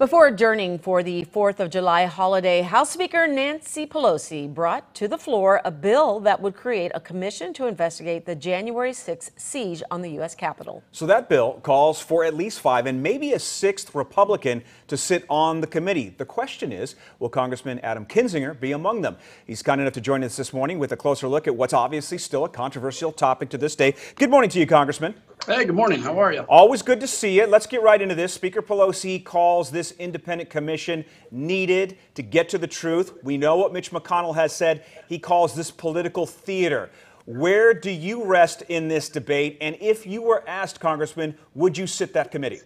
Before adjourning for the 4th of July holiday, House Speaker Nancy Pelosi brought to the floor a bill that would create a commission to investigate the January 6th siege on the U.S. Capitol. So that bill calls for at least 5 and maybe a 6th Republican to sit on the committee. The question is, will Congressman Adam Kinzinger be among them? He's kind enough to join us this morning with a closer look at what's obviously still a controversial topic to this day. Good morning to you, Congressman. Hey, good morning. How are you? Always good to see you. Let's get right into this. Speaker Pelosi calls this independent commission needed to get to the truth. We know what Mitch McConnell has said. He calls this political theater. Where do you rest in this debate? And if you were asked, Congressman, would you sit that committee?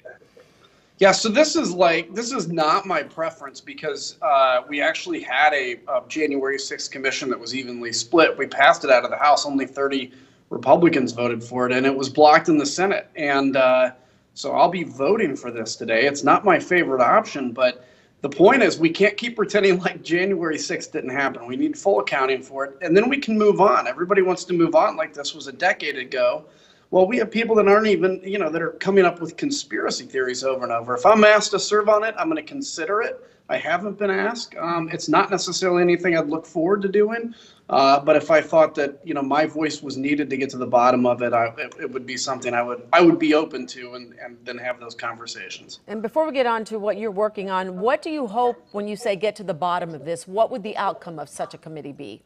Yeah, so this is not my preference because we actually had a January 6th commission that was evenly split. We passed it out of the House. Only 30 Republicans voted for it, and it was blocked in the Senate. And so I'll be voting for this today. It's not my favorite option, but the point is we can't keep pretending like January 6th didn't happen. We need full accounting for it, and then we can move on. Everybody wants to move on like this was a decade ago. Well, we have people that aren't even, that are coming up with conspiracy theories over and over. If I'm asked to serve on it, I'm going to consider it. I haven't been asked. It's not necessarily anything I'd look forward to doing. But if I thought that, my voice was needed to get to the bottom of it, it would be something I would be open to and then have those conversations. And before we get on to what you're working on, what do you hope when you say get to the bottom of this? What would the outcome of such a committee be?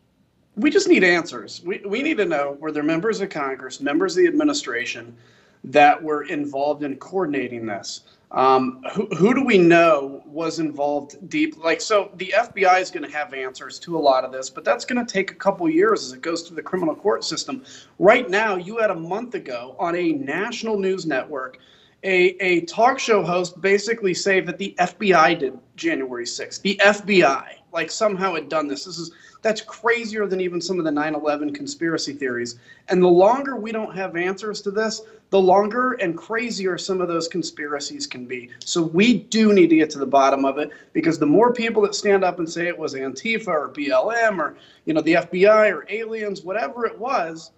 We just need answers. We need to know, were there members of Congress, members of the administration that were involved in coordinating this? Who do we know was involved deep? So the FBI is going to have answers to a lot of this, but that's going to take a couple years as it goes through the criminal court system. Right now, you had a month ago on a national news network, a talk show host basically say that the FBI did January 6th. The FBI, somehow had done this. That's crazier than even some of the 9/11 conspiracy theories. And the longer we don't have answers to this, the longer and crazier some of those conspiracies can be. So we do need to get to the bottom of it, because the more people that stand up and say it was Antifa or BLM or, the FBI or aliens, whatever it was,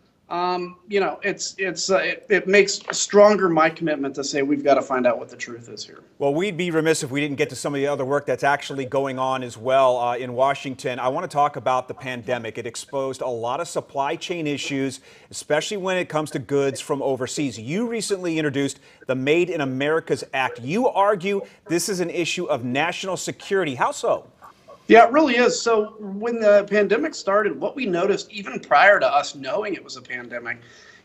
it makes stronger my commitment to say we've got to find out what the truth is here. Well, we'd be remiss if we didn't get to some of the other work that's actually going on as well in Washington. I want to talk about the pandemic. It exposed a lot of supply chain issues, especially when it comes to goods from overseas. You recently introduced the Made in America's Act. You argue this is an issue of national security. How so? Yeah, it really is. So when the pandemic started, what we noticed even prior to us knowing it was a pandemic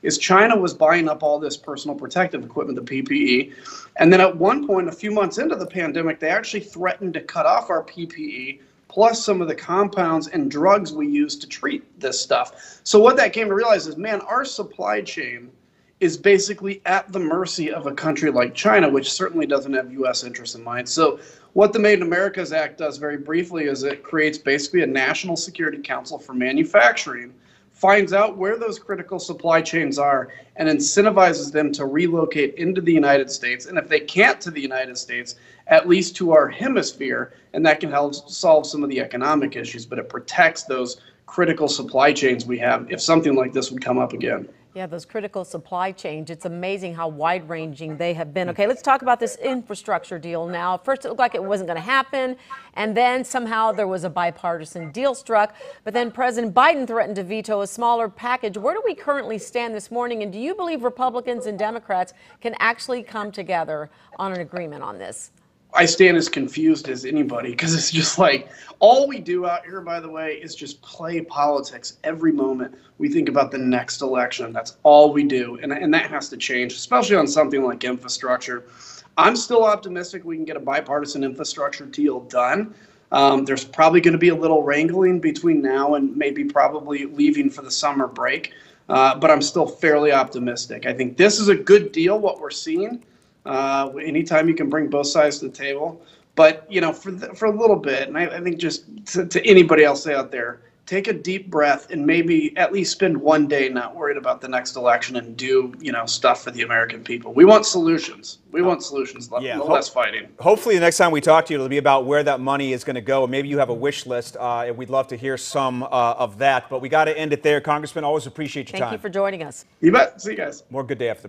is China was buying up all this personal protective equipment, the PPE. And then at one point, a few months into the pandemic, they actually threatened to cut off our PPE, plus some of the compounds and drugs we use to treat this stuff. So what that came to realize is, man, our supply chain is basically at the mercy of a country like China, which certainly doesn't have U.S. interests in mind. So what the Made in America's Act does very briefly is it creates basically a National Security Council for manufacturing, finds out where those critical supply chains are, and incentivizes them to relocate into the United States. And if they can't to the United States, at least to our hemisphere, and that can help solve some of the economic issues, but it protects those critical supply chains we have if something like this would come up again. Yeah, those critical supply chains, it's amazing how wide-ranging they have been. Okay, let's talk about this infrastructure deal now. First, it looked like it wasn't going to happen, and then somehow there was a bipartisan deal struck. But then President Biden threatened to veto a smaller package. Where do we currently stand this morning, and do you believe Republicans and Democrats can actually come together on an agreement on this? I stand as confused as anybody, because it's just all we do out here, by the way, is just play politics every moment we think about the next election. That's all we do. And that has to change, especially on something like infrastructure. I'm still optimistic we can get a bipartisan infrastructure deal done. There's probably going to be a little wrangling between now and maybe probably leaving for the summer break. But I'm still fairly optimistic. I think this is a good deal, what we're seeing. Anytime you can bring both sides to the table, but for a little bit, and I think just to anybody else out there, take a deep breath and maybe at least spend one day not worried about the next election and do stuff for the American people. We want solutions. We want solutions. Less fighting. Hopefully, the next time we talk to you, it'll be about where that money is going to go. Maybe you have a wish list. And we'd love to hear some of that. But we got to end it there, Congressman. Always appreciate your time. Thank you for joining us. You bet. See you guys. More Good Day After the Break.